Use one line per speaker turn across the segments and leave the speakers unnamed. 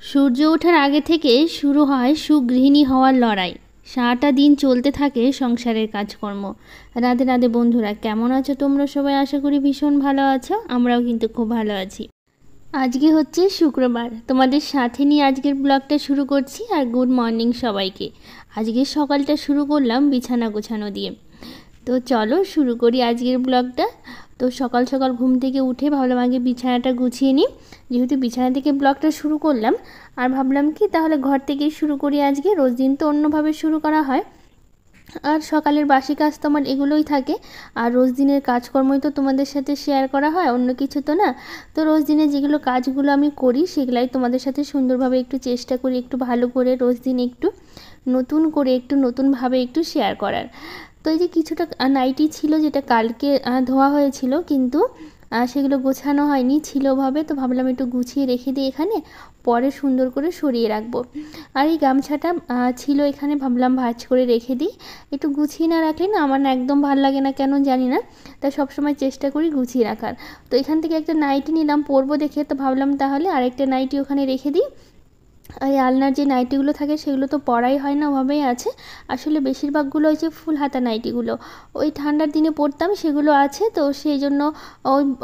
সূর্য ওঠার আগে থেকে শুরু হয় সুগৃহিণী হওয়ার লড়াই। সারাটা দিন চলতে থাকে সংসারের কাজকর্ম। রাধে রাধে বন্ধুরা, কেমন আছো তোমরা সবাই? আশা করি ভীষণ ভালো আছো, আমরাও কিন্তু খুব ভালো আছি। আজকে হচ্ছে শুক্রবার, তোমাদের সাথে নিয়ে আজকের ব্লগটা শুরু করছি। আর গুড মর্নিং সবাইকে। আজকের সকালটা শুরু করলাম বিছানা গোছানো দিয়ে। তো চলো শুরু করি আজকের ব্লগটা। তো সকাল সকাল ঘুম থেকে উঠে ভাবলাম আগে বিছানাটা গুছিয়ে নিই, যেহেতু বিছানা থেকে ব্লগটা শুরু করলাম। আর ভাবলাম কি তাহলে ঘর থেকেই শুরু করি আজকে, রোজ দিন তো অন্যভাবে শুরু করা হয়। আর সকালের বাসি কাজ তো আমার এগুলোই থাকে। আর রোজ দিনের কাজকর্মই তো তোমাদের সাথে শেয়ার করা হয়, অন্য কিছু তো না। তো রোজ দিনে যেগুলো কাজগুলো আমি করি সেগুলাই তোমাদের সাথে সুন্দরভাবে একটু চেষ্টা করি, একটু ভালো করে রোজ দিন একটু নতুন করে একটু নতুনভাবে একটু শেয়ার করার। তো এই যে কিছুটা নাইটি ছিল যেটা কালকে ধোয়া হয়েছিল, কিন্তু সেগুলো গোছানো হয়নি, ছিল ভাবে। তো ভাবলাম একটু গুছিয়ে রেখে দিই এখানে, পরে সুন্দর করে সরিয়ে রাখবো। আর এই গামছাটা ছিল এখানে, ভাবলাম ভাঁজ করে রেখে দিই। একটু গুছিয়ে না রাখলে না আমার না একদম ভালো লাগে না, কেন জানি না। তাই সবসময় চেষ্টা করি গুছিয়ে রাখার। তো এখান থেকে একটা নাইটি নিলাম পরবো দেখে, তো ভাবলাম তাহলে আরেকটা নাইটি ওখানে রেখে দিই। আর এই আলনার যে নাইটিগুলো থাকে সেগুলো তো পরাই হয় না, ওভাবেই আছে। আসলে বেশিরভাগগুলো ওই যে ফুল হাতা নাইটিগুলো ওই ঠান্ডার দিনে পরতাম, সেগুলো আছে। তো সেই জন্য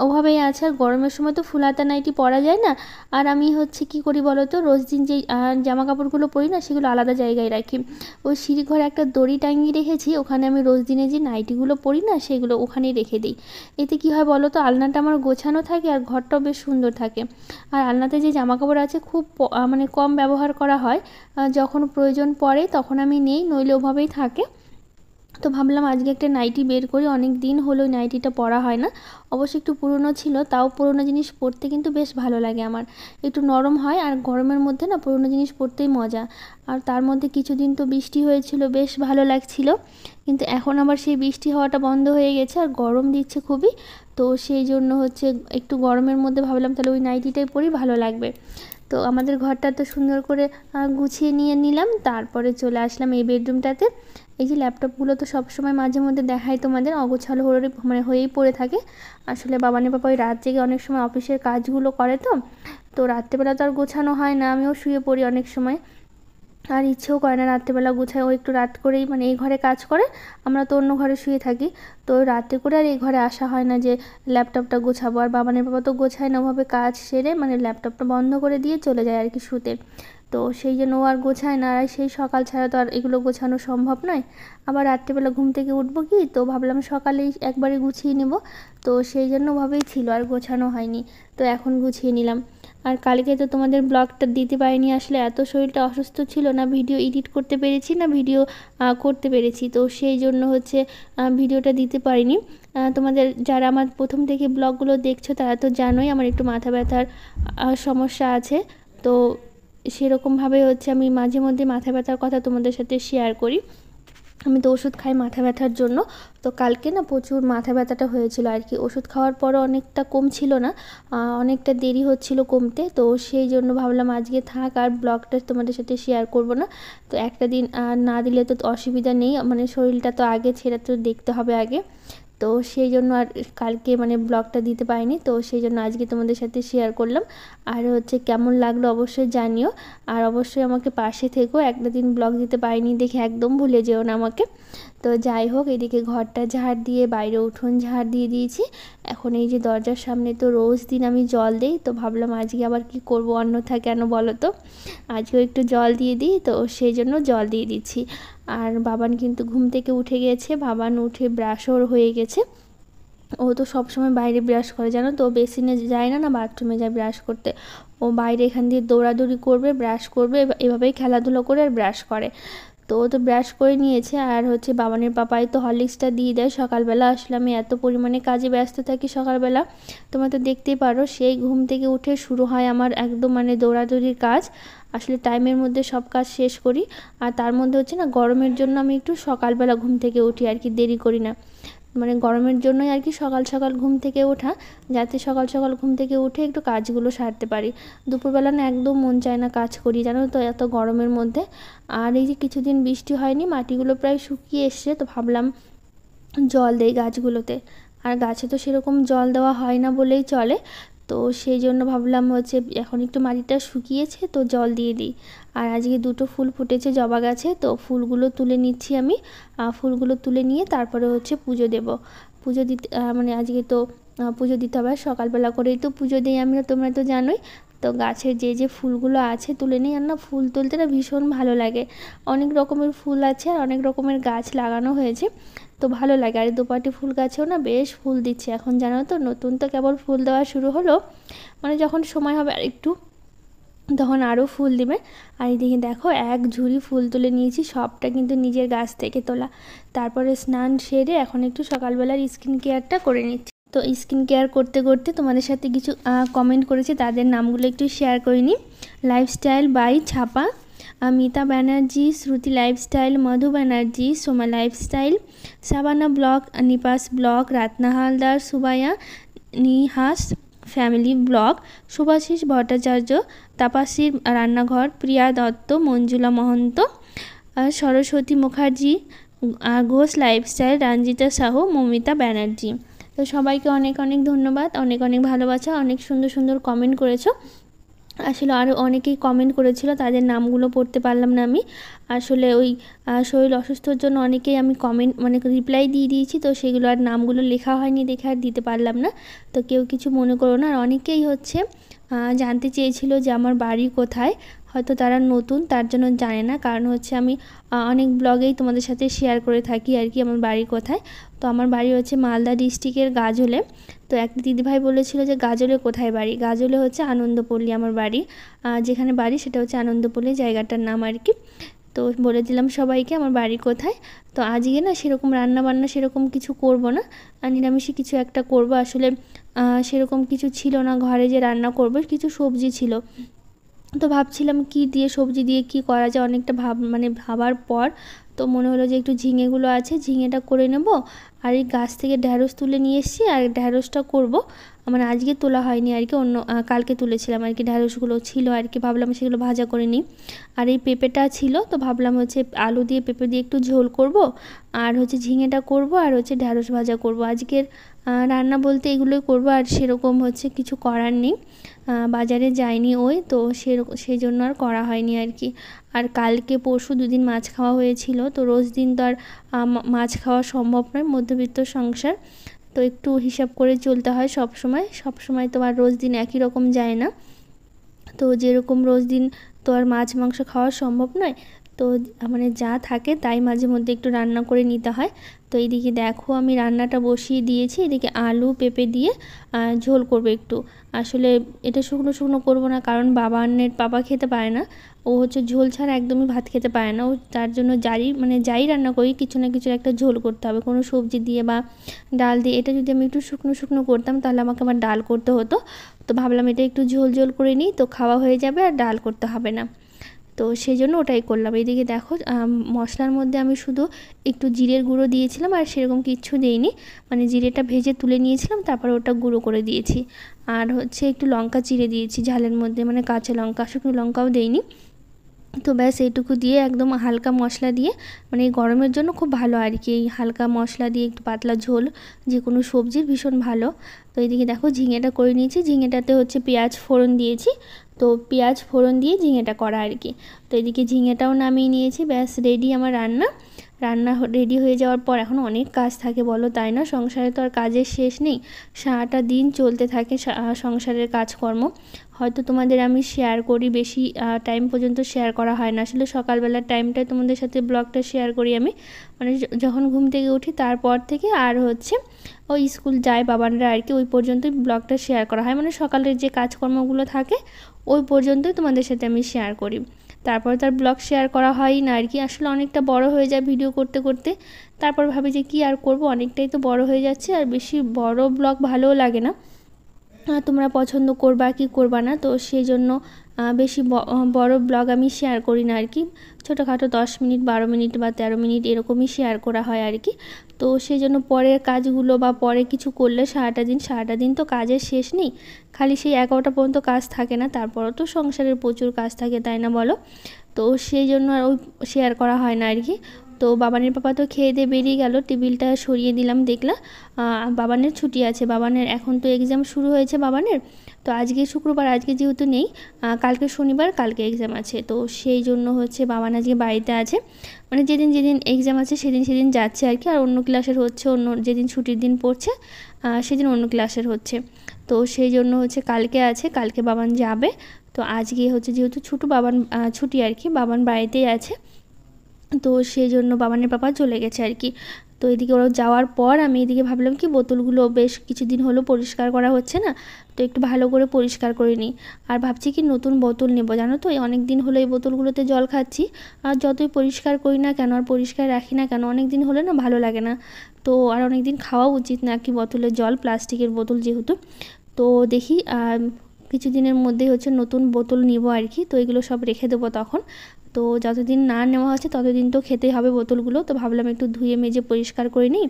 ওভাবেই আছে। আর গরমের সময় তো ফুল হাতা নাইটি পরা যায় না। আর আমি হচ্ছে কি করি বলো তো, রোজ দিন যে জামা কাপড়গুলো পরি না সেগুলো আলাদা জায়গায় রাখি। ওই সিঁড়ি ঘরে একটা দড়ি টাঙিয়ে রেখেছি, ওখানে আমি রোজ দিনে যে নাইটিগুলো পরি না সেগুলো ওখানেই রেখে দিই। এতে কি হয় বলো তো, আলনাটা আমার গোছানো থাকে আর ঘরটাও বেশ সুন্দর থাকে। আর আলনাতে যে জামা কাপড় আছে খুব মানে কম ব্যবহার করা হয়, যখন প্রয়োজন পড়ে তখন আমি নেই, নইলে ওভাবেই থাকে। তো ভাবলাম আজকে একটা নাইটি বের করি, অনেক দিন হলো নাইটিটা পরা হয় না। অবশ্যই একটু পুরনো ছিল, তাও পুরনো জিনিস পরতে কিন্তু বেশ ভালো লাগে আমার, একটু নরম হয়। আর গরমের মধ্যে না পুরনো জিনিস পরতেই মজা। আর তার মধ্যে কিছুদিন তো বৃষ্টি হয়েছিল, বেশ ভালো লাগছিল। কিন্তু এখন আবার সেই বৃষ্টি হওয়াটা বন্ধ হয়ে গেছে আর গরম দিচ্ছে খুবই। তো সেই জন্য হচ্ছে একটু গরমের মধ্যে ভাবলাম তাহলে ওই নাইটিটাই পরি, ভালো লাগবে। তো আমাদের ঘরটা তো সুন্দর করে গুছিয়ে নিয়ে নিলাম, তারপরে চলে আসলাম এই বেডরুমটাতে। এই যে ল্যাপটপগুলো তো সবসময় মাঝে মধ্যে দেখাই তোমাদের, অগোছালো হয়ে মানে হয়েই পড়ে থাকে। আসলে বাবানের পাপা ওই রাত জেগে অনেক সময় অফিসের কাজগুলো করে, তো তো রাত্রেবেলা তো আর গোছানো হয় না, আমিও শুয়ে পড়ি অনেক সময়। আর ইচ্ছেও করে না রাত্রেবেলা গোছায়, ও একটু রাত করেই মানে এই ঘরে কাজ করে, আমরা তো অন্য ঘরে শুয়ে থাকি। তো রাতে করে আর এই ঘরে আসা হয় না যে ল্যাপটপটা গোছাবো। আর বাবানের বাবা তো গোছায় না ওভাবে, কাজ সেরে মানে ল্যাপটপটা বন্ধ করে দিয়ে চলে যায় আর কি শুতে। তো সেই জন্য ও আর গোছায় না। আর সেই সকাল ছাড়া তো আর এগুলো গোছানো সম্ভব নয়। আবার রাত্রেবেলা ঘুম থেকে উঠবো কি, তো ভাবলাম সকালেই একবারে গুছিয়ে নেব। তো সেই জন্য ওভাবেই ছিল, আর গোছানো হয়নি। তো এখন গুছিয়ে নিলাম। আর কালকে তো তোমাদের ব্লগটা দিতে পারিনি, আসলে এত শরীরটা অসুস্থ ছিল, না ভিডিও এডিট করতে পেরেছি না ভিডিও করতে পেরেছি। তো সেই জন্য হচ্ছে ভিডিওটা দিতে পারিনি। তোমাদের যারা আমার প্রথম থেকে ব্লগগুলো দেখছো তারা তো জানোই আমার একটু মাথা ব্যথার সমস্যা আছে। তো সেরকমভাবে হচ্ছে আমি মাঝে মধ্যে মাথা ব্যথার কথা তোমাদের সাথে শেয়ার করি। আমি তো ওষুধ খাই মাথা ব্যথার জন্য। তো কালকে না প্রচুর মাথা ব্যথাটা হয়েছিল আর কি, ওষুধ খাওয়ার পরও অনেকটা কমছিল না, অনেকটা দেরি হচ্ছিল কমতে। তো সেই জন্য ভাবলাম আজকে থাক, আর ব্লগটা তোমাদের সাথে শেয়ার করব না। তো একটা দিন না দিলে তো অসুবিধা নেই, মানে শরীরটা তো আগে ছেড়ে তো দেখতে হবে আগে। তো সেই জন্য আর কালকে মানে ব্লগটা দিতে পারিনি, তো সেই জন্য আজকে তোমাদের সাথে শেয়ার করলাম। আর হচ্ছে কেমন লাগলো অবশ্যই জানিও। আর অবশ্যই আমাকে পাশে থেকো, একটা দিন ব্লগ দিতে পারিনি দেখে একদম ভুলে যেও না আমাকে। তো যাই হোক, এদিকে ঘরটা ঝাড় দিয়ে বাইরে উঠোন ঝাড় দিয়ে দিয়েছি। এখন এই যে দরজার সামনে তো রোজ দিন আমি জল দিই, তো ভাবলাম আজকে আবার কি করব, অন্যথা কেন বলো তো, আজকেও একটু জল দিয়ে দিই। তো সেই জন্য জল দিয়ে দিচ্ছি। আর বাবান কিন্তু ঘুম থেকে উঠে গেছে, বাবান উঠে ব্রাশও হয়ে গেছে। ও তো সবসময় বাইরে ব্রাশ করে, জানো তো, বেসিনে যায় না, না বাথরুমে যায় ব্রাশ করতে। ও বাইরে এখান দিয়ে দৌড়াদৌড়ি করবে, ব্রাশ করবে, এভাবেই খেলাধুলো করে আর ব্রাশ করে। তো ও তো ব্রাশ করে নিয়েছে। আর হচ্ছে বাবানের পাপাই তো হরলিক্সটা দিয়ে দেয় সকালবেলা। আসলে আমি এত পরিমাণে কাজে ব্যস্ত থাকি সকালবেলা, তোমরা তো দেখতেই পারো, সেই ঘুম থেকে উঠে শুরু হয় আমার একদম মানে দৌড়াদৌড়ির কাজ। আসলে টাইমের মধ্যে সব কাজ শেষ করি। আর তার মধ্যে হচ্ছে না গরমের জন্য আমি একটু সকালবেলা ঘুম থেকে উঠি আর কি, দেরি করি না। মানে গরমের জন্যই আর কি সকাল সকাল ঘুম থেকে ওঠা, যাতে সকাল সকাল ঘুম থেকে উঠে একটু কাজগুলো সারতে পারি। দুপুরবেলা না একদম মন চায় না কাজ করি, জানো তো, এত গরমের মধ্যে। আর এই যে কিছুদিন বৃষ্টি হয়নি, মাটিগুলো প্রায় শুকিয়ে এসছে, তো ভাবলাম জল দেই গাছগুলোতে। আর গাছে তো সেরকম জল দেওয়া হয় না বলেই চলে। তো সেই জন্য ভাবলাম হচ্ছে এখন একটু মাটিটা শুকিয়েছে তো জল দিয়ে দিই। আর আজকে দুটো ফুল ফুটেছে জবা গাছে, তো ফুলগুলো তুলে নিচ্ছি আমি। ফুলগুলো তুলে নিয়ে তারপরে হচ্ছে পুজো দেব। পুজো দিতে মানে আজকে তো পুজো দিতে হবে, সকালবেলা করেই তো পুজো দিই আমরা, তোমরা তো জানোই। তো গাছের যে ফুলগুলো আছে তুলে নিই, আর না ফুল তুলতে না ভীষণ ভালো লাগে। অনেক রকমের ফুল আছে আর অনেক রকমের গাছ লাগানো হয়েছে, তো ভালো লাগে। আর দোপাটি ফুল গাছেও না বেশ ফুল দিচ্ছে এখন, জানো তো। নতুন তো কেবল ফুল দেওয়া শুরু হলো, মানে যখন সময় হবে আর একটু তখন আরও ফুল দেবে। আর এইদিকে দেখো এক ঝুড়ি ফুল তুলে নিয়েছি, সবটা কিন্তু নিজের গাছ থেকে তোলা। তারপরে স্নান সেরে এখন একটু সকালবেলার স্কিন কেয়ারটা করে নিচ্ছি। তো স্কিন কেয়ার করতে করতে তোমাদের সাথে কিছু কমেন্ট করেছে, তাদের নামগুলো একটু শেয়ার করে নিই। Lifestyle by Chhapa, Mita Banerjee, Shruti lifestyle, Madhu Banerjee, Soma lifestyle, Sabana blog, Nipas blog, Ratna Haldar, Subaya Nihas family blog, Shubhashis Bhattacharya, তাপাসির রান্নাঘর, প্রিয়া দত্ত, মঞ্জুলা মহন্ত, সরস্বতী মুখার্জি, ঘোষ লাইফস্টাইল, রঞ্জিতা সাহু, মমিতা ব্যানার্জি। তো সবাইকে অনেক অনেক ধন্যবাদ, অনেক অনেক ভালোবাসা, অনেক সুন্দর সুন্দর কমেন্ট করেছো। আসলে আরও অনেকেই কমেন্ট করেছিল, তাদের নামগুলো পড়তে পারলাম না আমি। আসলে ওই শরীর অসুস্থর জন্য অনেকেই আমি কমেন্ট মানে রিপ্লাই দিয়ে দিয়েছি, তো সেগুলো আর নামগুলো লেখা হয়নি দেখে আর দিতে পারলাম না। তো কেউ কিছু মনে করো না। আর অনেকেই হচ্ছে জানতে চেয়েছিল যে আমার বাড়ি কোথায়, হয়তো তারা নতুন তার জন্য জানে না, কারণ হচ্ছে আমি অনেক ব্লগেই তোমাদের সাথে শেয়ার করে থাকি আর কি আমার বাড়ি কোথায়। তো আমার বাড়ি হচ্ছে মালদা ডিস্ট্রিক্টের গাজলে। তো একটা দিদিভাই বলেছিল যে গাজলে কোথায় বাড়ি, গাজলে হচ্ছে আনন্দপল্লী আমার বাড়ি, যেখানে বাড়ি সেটা হচ্ছে আনন্দপল্লী জায়গাটার নাম আর কি। তো বলে দিলাম সবাইকে আমার বাড়ি কোথায়। তো আজকে না সেরকম রান্না বান্না সেরকম কিছু করব না, নিরামিষই কিছু একটা করব। আসলে সেরকম কিছু ছিল না ঘরে যে রান্না করব, কিছু সবজি ছিল। তো ভাবছিলাম কি দিয়ে সবজি দিয়ে কি করা যায়, অনেকটা ভাবার পর তো মনে হলো যে একটু ঝিঙেগুলো আছে, ঝিঙেটা করে নেব। আর এই গাছ থেকে ঢ্যাঁড়স তুলে নিয়ে এসেছি, আর ঢ্যাঁড়সটা করব। মানে আজকে তোলা হয়নি আর কি, অন্য কালকে তুলেছিলাম আর কি, ঢ্যাঁড়সগুলো ছিল আর কি, ভাবলাম সেগুলো ভাজা করে নিই। আর এই পেঁপেটা ছিল, তো ভাবলাম হচ্ছে আলু দিয়ে পেঁপে দিয়ে একটু ঝোল করব, আর হচ্ছে ঝিঙেটা করব, আর হচ্ছে ঢ্যাঁড়স ভাজা করব। আজকের রান্না বলতে এগুলোই করব, আর সেরকম হচ্ছে কিছু করার নেই। বাজারে যায়নি ওই তো সেই জন্য আর করা হয়নি আর কি। আর কালকে পরশু দুদিন মাছ খাওয়া হয়েছিল, তো রোজ দিন তো আর মাছ খাওয়া সম্ভব নয়, মধ্যবিত্ত সংসার। তো একটু হিসাব করে চলতে হয় সব সময় তো আর রোজ দিন একই রকম যায় না। তো যেরকম রোজ দিন তো আর মাছ মাংস খাওয়া সম্ভব নয়, তো মানে যা থাকে তাই মাঝে মধ্যে একটু রান্না করে নিতে হয়। তো এইদিকে দেখো আমি রান্নাটা বসিয়ে দিয়েছি, এদিকে আলু পেঁপে দিয়ে ঝোল করবো একটু। আসলে এটা শুকনো শুকনো করবো না, কারণ বাবা খেতে পারে না, ও হচ্ছে ঝোল ছাড়া একদমই ভাত খেতে পারে না। ও তার জন্য যাই রান্না করি কিছু না কিছু একটা ঝোল করতে হবে, কোনো সবজি দিয়ে বা ডাল দিয়ে। এটা যদি আমি একটু শুকনো শুকনো করতাম তাহলে আমাকে আবার ডাল করতে হতো। তো ভাবলাম এটা একটু ঝোল ঝোল করে নিই, তো খাওয়া হয়ে যাবে আর ডাল করতে হবে না। তো সেই জন্য ওটাই করলাম। এইদিকে দেখো মশলার মধ্যে আমি শুধু একটু জিরের গুঁড়ো দিয়েছিলাম, আর সেরকম কিচ্ছু দিইনি। মানে জিরেটা ভেজে তুলে নিয়েছিলাম, তারপর ওটা গুঁড়ো করে দিয়েছি। আর হচ্ছে একটু লঙ্কা চিড়ে দিয়েছি ঝালের মধ্যে, মানে কাঁচা লঙ্কা, শুকনো লঙ্কাও দেইনি। তো ব্যাস এইটুকু দিয়ে একদম হালকা মশলা দিয়ে, মানে এই গরমের জন্য খুব ভালো আর কি, এই হালকা মশলা দিয়ে একটু পাতলা ঝোল যে কোনো সবজির ভীষণ ভালো। তো এইদিকে দেখো ঝিঙেটা করে নিয়েছি, ঝিঙেটাতে হচ্ছে পেঁয়াজ ফোড়ন দিয়েছি। তো পেঁয়াজ ফোড়ন দিয়ে ঝিঙেটা করা আর কি। তো এদিকে ঝিঙেটাও নামিয়ে নিয়েছি, ব্যাস রেডি আমার রান্না রেডি হয়ে যাওয়ার পর এখন অনেক কাজ থাকে বলো, তাই না? সংসারে তো আর কাজের শেষ নেই, সারাটা দিন চলতে থাকে সংসারের কাজকর্ম। হয়তো তোমাদের আমি শেয়ার করি, বেশি টাইম পর্যন্ত শেয়ার করা হয় না। আসলে সকালবেলার টাইমটায় তোমাদের সাথে ব্লগটা শেয়ার করি আমি, মানে যখন ঘুম থেকে উঠি তারপর থেকে, আর হচ্ছে ওই স্কুল যায় বাবানরা আর কি, ওই পর্যন্তই ব্লগটা শেয়ার করা হয়। মানে সকালের যে কাজকর্মগুলো থাকে ওই পর্যন্তই তোমাদের সাথে আমি শেয়ার করি, তারপর তার ব্লগ শেয়ার করা হয়ই না আর কি। আসলে অনেকটা বড় হয়ে যায় ভিডিও করতে করতে, তারপর ভাবি যে কি আর করব, অনেকটাই তো বড় হয়ে যাচ্ছে, আর বেশি বড় ব্লগ ভালোও লাগে না। তোমরা পছন্দ করবা কি করবা না, তো সেই জন্য বেশি বড় ব্লগ আমি শেয়ার করি না আর কি। ছোটোখাটো 10 মিনিট 12 মিনিট বা 13 মিনিট এরকমই শেয়ার করা হয় আর কি। তো সেই জন্য পরের কাজগুলো বা পরে কিছু করলে সারাটা দিন তো কাজের শেষ নেই, খালি সেই 11টা পর্যন্ত কাজ থাকে না, তারপরও তো সংসারের প্রচুর কাজ থাকে, তাই না বলো? তো সেই জন্য আর ওই শেয়ার করা হয় না আর কি। তো বাবানের পাপা তো খেয়ে দিয়ে বেরিয়ে গেল, টেবিলটা সরিয়ে দিলাম, দেখলাম বাবানের ছুটি আছে, বাবানের এখন তো এক্সাম শুরু হয়েছে বাবানের। তো আজকে শুক্রবার, আজকে যেহেতু নেই, কালকে শনিবার, কালকে এক্সাম আছে, তো সেই জন্য হচ্ছে বাবান আজকে বাড়িতে আছে। মানে যেদিন যেদিন এক্সাম আছে সেদিন সেদিন যাচ্ছে আর কি। আর অন্য ক্লাসের হচ্ছে, অন্য যেদিন ছুটির দিন পড়ছে সেদিন অন্য ক্লাসের হচ্ছে। তো সেই জন্য হচ্ছে কালকে আছে, কালকে বাবান যাবে। তো আজকে হচ্ছে যেহেতু বাবান ছুটি আর কি, বাবান বাড়িতেই আছে। তো সেই জন্য বাবানের পাপা চলে গেছে আর কি। তো এদিকে ওরা যাওয়ার পর আমি এদিকে ভাবলাম কি বোতলগুলো বেশ কিছুদিন হলো পরিষ্কার করা হচ্ছে না, তো একটু ভালো করে পরিষ্কার করে নিই। আর ভাবছি কি নতুন বোতল নেবো, জানো তো এই অনেক দিন হলো এই বোতলগুলোতে জল খাচ্ছি। আর যতই পরিষ্কার করি না কেন, আর পরিষ্কার রাখি না কেন, অনেক দিন হলে না ভালো লাগে না। তো আর অনেক দিন খাওয়া উচিত না কি বোতলের জল, প্লাস্টিকের বোতল যেহেতু। তো দেখি কিছুদিনের মধ্যেই হচ্ছে নতুন বোতল নিব আর কি। তো এগুলো সব রেখে দেবো তখন। তো যতদিন না নেওয়া হচ্ছে ততদিন তো খেতেই হবে বোতলগুলো, তো ভাবলাম একটু ধুয়ে মেজে পরিষ্কার করে নিই,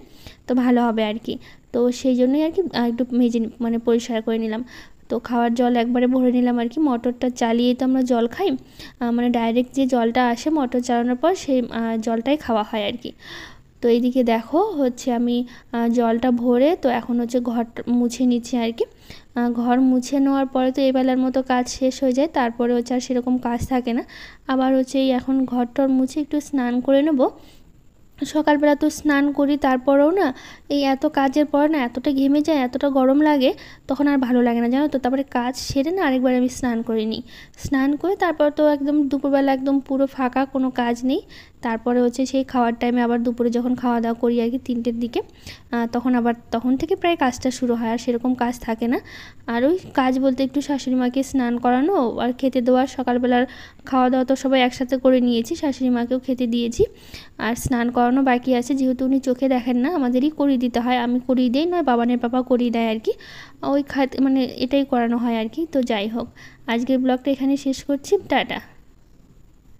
তো ভালো হবে আর কি। তো সেই জন্যই আর কি একটু মেজে মানে পরিষ্কার করে নিলাম। তো খাওয়ার জল একবারে ভরে নিলাম আর কি। মোটরটা চালিয়েই তো আমরা জল খাই, মানে ডাইরেক্ট যে জলটা আসে মোটর চালানোর পর সেই জলটাই খাওয়া হয় আর কি। তো এইদিকে দেখো হচ্ছে আমি জলটা ভরে তো এখন হচ্ছে ঘর মুছে নিচ্ছি আর কি। ঘর মুছে নেওয়ার পরে তো এই বেলার মতো কাজ শেষ হয়ে যায়, তারপরে হচ্ছে আর সেরকম কাজ থাকে না। আবার হচ্ছে এই এখন ঘর টর মুছে একটু স্নান করে নেব। সকালবেলা তো স্নান করি, তারপরেও না এই এত কাজের পর না এতটা ঘেমে যায়, এতটা গরম লাগে, তখন আর ভালো লাগে না জানো তো। তারপরে কাজ সেরে না আরেকবার আমি স্নান করে নিই। স্নান করে তারপর তো একদম দুপুরবেলা একদম পুরো ফাঁকা, কোনো কাজ নেই। তারপরে হচ্ছে সেই খাওয়ার টাইমে আবার দুপুরে যখন খাওয়া দাওয়া করি আর কি 3টের দিকে, তখন থেকে প্রায় কাজটা শুরু হয়, আর সেরকম কাজ থাকে না। আর ওই কাজ বলতে একটু শাশুড়ি মাকে স্নান করানো আর খেতে দেওয়া, সকালবেলার খাওয়া দাওয়া তো সবাই একসাথে করে নিয়েছি, শাশুড়ি মাকেও খেতে দিয়েছি। আর স্নান করানো বাকি আছে, যেহেতু উনি চোখে দেখেন না, আমাদেরই করিয়ে দিতে হয়। আমি করিয়ে দিই, নয় বাবানের পাপা করিয়ে দেয় আর কি। ওই মানে এটাই করানো হয় আর কি। তো যাই হোক, আজকের ব্লগটা এখানে শেষ করছি, টাটা।